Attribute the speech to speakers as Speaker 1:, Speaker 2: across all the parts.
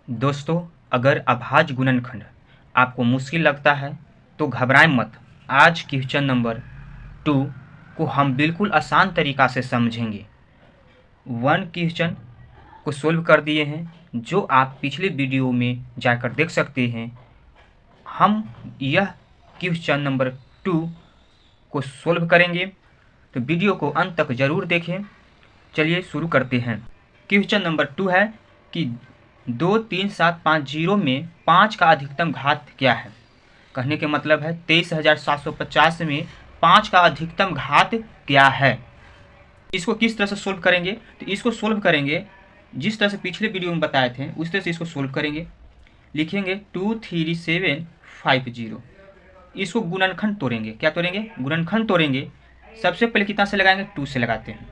Speaker 1: दोस्तों, अगर अभाज्य गुणनखंड आपको मुश्किल लगता है तो घबराएं मत। आज क्वेश्चन नंबर 2 को हम बिल्कुल आसान तरीक़ा से समझेंगे। 1 क्वेश्चन को सोल्व कर दिए हैं, जो आप पिछले वीडियो में जाकर देख सकते हैं। हम यह क्वेश्चन नंबर 2 को सोल्व करेंगे, तो वीडियो को अंत तक ज़रूर देखें। चलिए शुरू करते हैं। क्वेश्चन नंबर 2 है कि 2, 3, 7, 5, 0 में 5 का अधिकतम घात क्या है। कहने के मतलब है 23,750 में 5 का अधिकतम घात क्या है। इसको किस तरह से सोल्व करेंगे, तो इसको सोल्व करेंगे जिस तरह से पिछले वीडियो में बताए थे, उस तरह से इसको सोल्व करेंगे। लिखेंगे 23750। इसको गुणनखंड तोड़ेंगे। क्या तोड़ेंगे? गुणनखंड तोड़ेंगे। सबसे पहले कितना से लगाएंगे? 2 से लगाते हैं।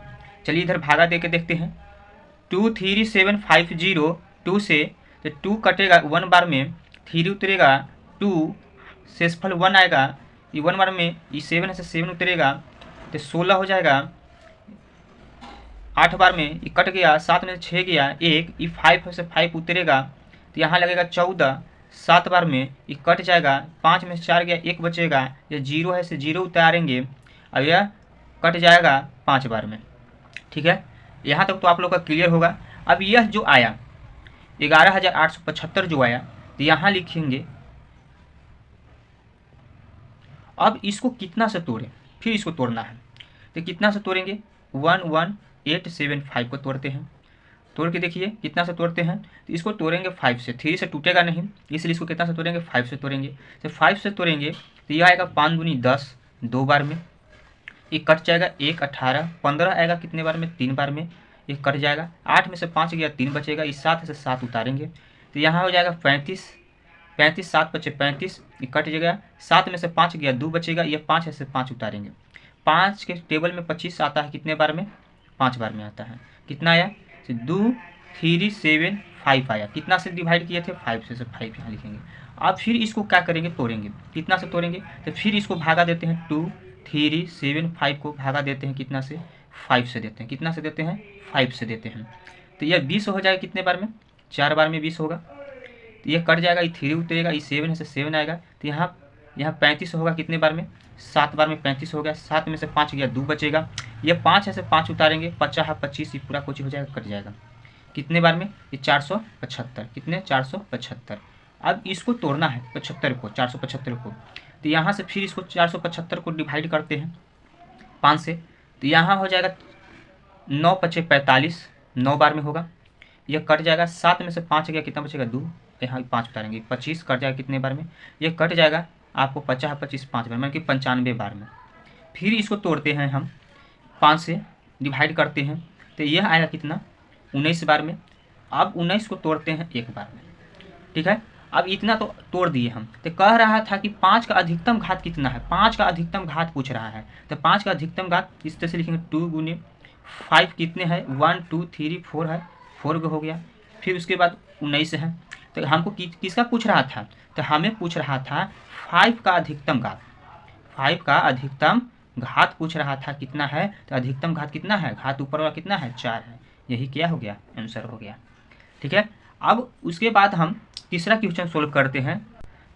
Speaker 1: चलिए इधर भागा दे के देखते हैं। 23750 2 से, तो 2 कटेगा 1 बार में, 3 उतरेगा, 2 शेषफल 1 आएगा, ये 1 बार में, ये 7 है से 7 उतरेगा, तो 16 हो जाएगा। 8 बार में ये कट गया, 7 में से 6 गया, 1, ये 5 है से 5 उतरेगा, तो यहाँ लगेगा 14। 7 बार में ये कट जाएगा, 5 में से 4 गया, 1 बचेगा, ये 0 है से 0 उतारेंगे, अब यह कट जाएगा 5 बार में। ठीक है, यहाँ तक तो आप लोग का क्लियर होगा। अब यह जो आया 11,875 जो आया, तो यहाँ लिखेंगे। अब इसको कितना से तोड़ें, फिर इसको तोड़ना है, तो कितना से तोड़ेंगे? 11875 को तोड़ते हैं। तोड़ के देखिए कितना से तोड़ते हैं, तो इसको तोड़ेंगे 5 से। 3 से टूटेगा नहीं, इसलिए इसको कितना से तोड़ेंगे? 5 से तोड़ेंगे। तो 5 से तोड़ेंगे तो यह आएगा 5 दूनी 10, 2 बार में। ये कट जाएगा, 1 18, 15 आएगा कितने बार में? 3 बार में। ये कट जाएगा, 8 में से 5 गया, 3 बचेगा, इस 7 से 7 उतारेंगे, तो यहाँ हो जाएगा 35। 35 7 बचे 35, ये कट जाएगा, 7 में से 5 गया, 2 बचेगा, ये 5 है से 5 उतारेंगे। 5 के टेबल में 25 आता है कितने बार में? 5 बार में आता है। कितना आया? 2375 आया। कितना से डिवाइड किए थे? 5 से 5 यहाँ लिखेंगे। अब फिर इसको क्या करेंगे? तोड़ेंगे। कितना से तोड़ेंगे? तो फिर इसको भागा देते हैं, 2375 को भागा देते हैं कितना से? 5 से देते हैं। कितना से देते हैं? 5 से देते हैं। तो यह 20 हो जाएगा कितने बार में? 4 बार में 20 होगा, तो ये कट जाएगा, ये 3 उतरेगा, ये 7 है से 7 आएगा, तो यहाँ 35 होगा कितने बार में? 7 बार में 35 हो गया, 7 में से 5 गया, 2 बचेगा, ये 5 है से 5 उतारेंगे, 50 है 25, ये पूरा कुछ हो जाएगा, कट जाएगा। कितने बार में? ये 475। कितने? 475। अब इसको तोड़ना है 75 को, 475 को, तो यहाँ से फिर इसको 475 को डिवाइड करते हैं 5 से, तो यहाँ हो जाएगा 9 पचे 45, 9 बार में होगा, यह कट जाएगा, 7 में से 5 गया, कितना बचेगा? 2, यहाँ 5 उतारेंगे, 25 कट जाएगा कितने बार में? ये कट जाएगा आपको 50 25 5 बार, मतलब कि 95 बार में। फिर इसको तोड़ते हैं हम, 5 से डिवाइड करते हैं, तो यह आएगा कितना? 19 बार में। अब 19 को तोड़ते हैं 1 बार में। ठीक है, अब इतना तो तोड़ दिए हम, तो कह रहा था कि 5 का अधिकतम घात कितना है। 5 का अधिकतम घात पूछ रहा है, तो 5 का अधिकतम घात इस तरह से लिखेंगे, 2 गुने 5 कितने है? 1 2 3 4 है, 4 हो गया। फिर उसके बाद 19 है, तो हमको किसका पूछ रहा था? तो हमें पूछ रहा था 5 का अधिकतम घात। 5 का अधिकतम घात पूछ रहा था, कितना है? तो अधिकतम घात कितना है? घात ऊपर वाला कितना है? 4 है। यही क्या हो गया? आंसर हो गया। ठीक है, अब उसके बाद हम तीसरा क्वेश्चन सोल्व करते हैं।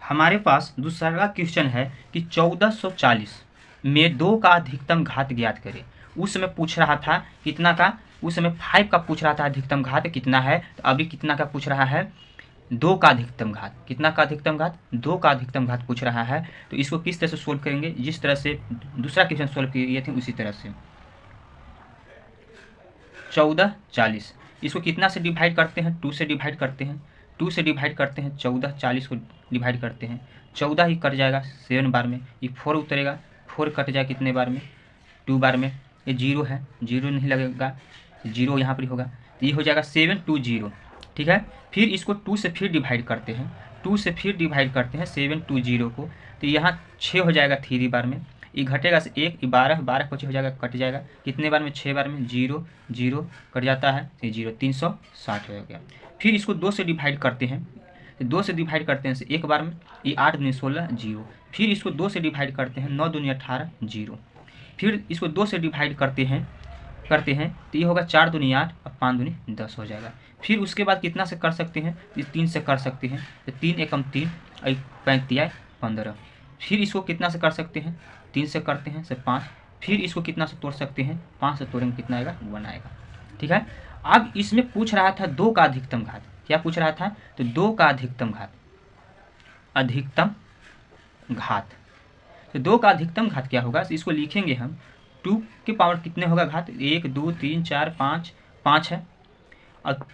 Speaker 1: हमारे पास दूसरा क्वेश्चन है कि 1440 में 2 का अधिकतम घात ज्ञात करें। उस समय पूछ रहा था कितना का? उस समय 5 का पूछ रहा था अधिकतम घात कितना है, तो अभी कितना का पूछ रहा है? 2 का अधिकतम घात। कितना का अधिकतम घात? 2 का अधिकतम घात पूछ रहा है। तो इसको किस तरह से सोल्व करेंगे? जिस तरह से दूसरा क्वेश्चन सोल्व किए थे उसी तरह से। 1440 इसको कितना से डिवाइड करते हैं? 2 से डिवाइड करते हैं। 2 से डिवाइड करते हैं, 1440 को डिवाइड करते हैं, 14 ही कट जाएगा 7 बार में, ये 4 उतरेगा, 4 कट जाएगा कितने बार में? 2 बार में। ये 0 है, 0 नहीं लगेगा, 0 यहाँ पर होगा, तो ये हो जाएगा 720। ठीक है, फिर इसको 2 से फिर डिवाइड करते हैं, 2 से फिर डिवाइड करते हैं 720 को, तो यहाँ 6 हो जाएगा 3 बार में, ये घटेगा से 1, 12 12 पच्चीस हो जाएगा, कट जाएगा कितने बार में? 6 बार में। 0 0 कट जाता है, तो 0 360 हो गया। फिर इसको 2 से डिवाइड करते हैं, 2 से डिवाइड करते हैं 1 बार में, ये 8 दूनी 16 0। फिर इसको 2 से डिवाइड करते हैं, 9 दूनी 18 0। फिर इसको 2 से डिवाइड करते हैं करते हैं तो ये होगा 4 दूनी 8 और 5 दूनी 10 हो जाएगा। फिर उसके बाद कितना से कर सकते हैं, ये 3 से कर सकते हैं, तो 3 एकम 3 और 5 15। फिर इसको कितना से कर सकते हैं, 3 से करते हैं से 5। फिर इसको कितना से तोड़ सकते हैं, 5 से तोड़ेंगे कितना आएगा, 1 आएगा। ठीक है। अब इसमें पूछ रहा था 2 का अधिकतम घात, क्या पूछ रहा था, तो 2 का अधिकतम घात, अधिकतम घात। तो 2 का अधिकतम घात क्या होगा, इसको लिखेंगे हम 2 के पावर कितने होगा घात, 1 2 3 4 5, 5 है, और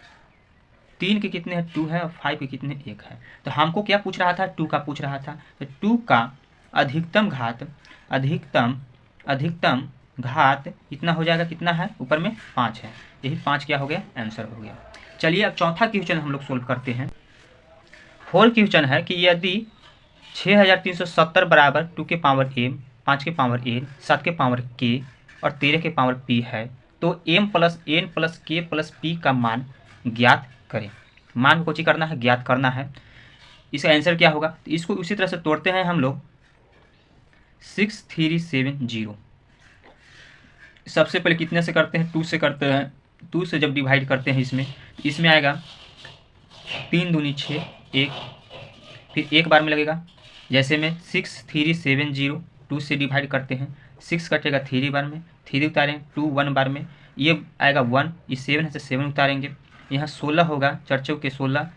Speaker 1: 3 के कितने हैं, 2 है, और 5 के कितने, 1 है। तो हमको क्या पूछ रहा था, 2 का पूछ रहा था। तो 2 का अधिकतम घात, अधिकतम घात इतना हो जाएगा, कितना है, ऊपर में 5 है, यही 5 क्या हो गया, आंसर हो गया। चलिए अब चौथा क्वेश्चन हम लोग सोल्व करते हैं। 4 क्वेश्चन है कि यदि 6370 बराबर 2 के पावर m, 5 के पावर n, 7 के पावर k और 13 के पावर p है, तो m plus n plus k plus p का मान ज्ञात करें। मान को करना है, ज्ञात करना है। इसका आंसर क्या होगा, तो इसको उसी तरह से तोड़ते हैं हम लोग। 6370 सबसे पहले कितने से करते हैं, 2 से करते हैं। 2 से जब डिवाइड करते हैं इसमें आएगा 3 दूनी 6, 1, फिर एक बार में लगेगा। जैसे में 6370 2 से डिवाइड करते हैं, 6 कटेगा 3 बार में, 3 उतारें 2 1 बार में, ये आएगा 1, ये 7 है तो 7 उतारेंगे। यहाँ 16 होगा, 4 चौके 16,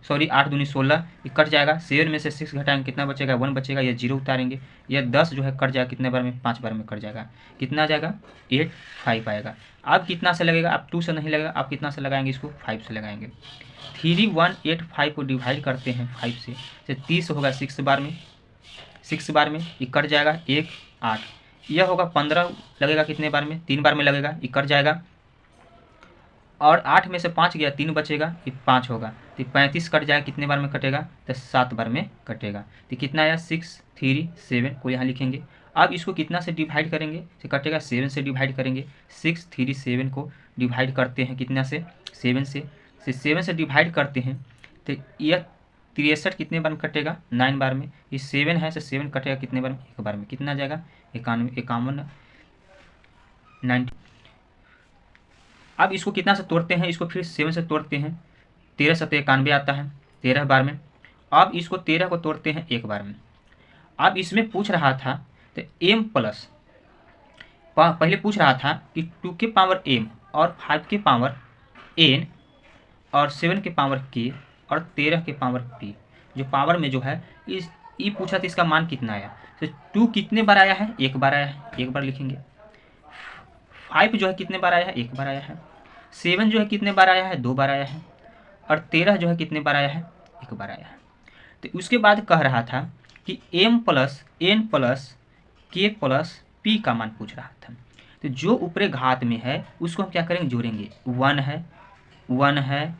Speaker 1: सॉरी 8 दूनी 16, ये कट जाएगा। 7 में से 6 घटाएंगे कितना बचेगा, 1 बचेगा, ये 0 उतारेंगे। यह 10 जो है कट जाएगा कितने बार में, 5 बार में कट जाएगा। कितना आ जाएगा, 8 5 आएगा। अब कितना से लगेगा, अब 2 से नहीं लगेगा, अब कितना से लगाएंगे, इसको 5 से लगाएंगे। 3185 को डिवाइड करते हैं 5 से 30 होगा 6 बार में, 6 बार में ये कट जाएगा, 1 8, यह होगा 15 लगेगा कितने बार में, 3 बार में लगेगा, ये कट जाएगा। और 8 में से 5 गया, 3 बचेगा, ये 5 होगा, तो 35 कट जाएगा, कितने बार में कटेगा, तो 7 बार में कटेगा। तो कितना आया, 637 को यहाँ लिखेंगे। अब इसको कितना से डिवाइड करेंगे, तो कटेगा 7 से डिवाइड करेंगे। 637 को डिवाइड करते हैं कितना से, 7 से 7 से डिवाइड करते हैं तो यह 63 कितने बार में कटेगा, 9 बार में। ये 7 है तो 7 कटेगा कितने बार में, 1 बार में। कितना जाएगा, 51 90। अब इसको कितना से तोड़ते हैं, इसको फिर 7 से तोड़ते हैं, 13 7 91 आता है 13 बार में। अब इसको 13 को तोड़ते हैं 1 बार में। अब इसमें पूछ रहा था तो m प्लस, पहले पूछ रहा था कि 2 के पावर m और 5 के पावर n और 7 के पावर k और 13 के पावर p, जो पावर में जो है इस ये पूछा था इसका मान कितना आया। तो 2 कितने बार आया है, 1 बार आया है, 1 बार लिखेंगे। 5 जो है कितने बार आया है, 1 बार आया है। 7 जो है कितने बार आया है, 2 बार आया है। और 13 जो है कितने बार आया है, 1 बार आया है। तो उसके बाद कह रहा था कि m plus n plus k plus p का मान पूछ रहा था। तो जो ऊपरी घात में है उसको हम क्या करेंगे, जोड़ेंगे। 1 है, 1 है,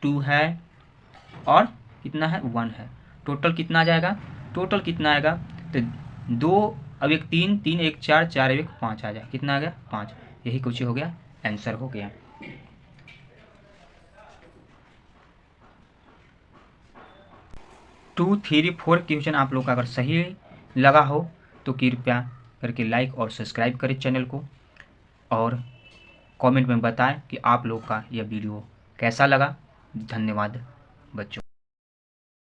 Speaker 1: 2 है और कितना है, 1 है। टोटल कितना आ जाएगा, टोटल कितना आएगा, तो 2 अब 1 3 3 1 4 4 1 5 आ जाए, कितना आ गया, 5। यही कुछ हो गया, आंसर हो गया। टू 3 4 क्वेश्चन आप लोग का अगर सही लगा हो तो कृपया करके लाइक और सब्सक्राइब करें चैनल को, और कमेंट में बताएं कि आप लोग का यह वीडियो कैसा लगा। धन्यवाद बच्चों।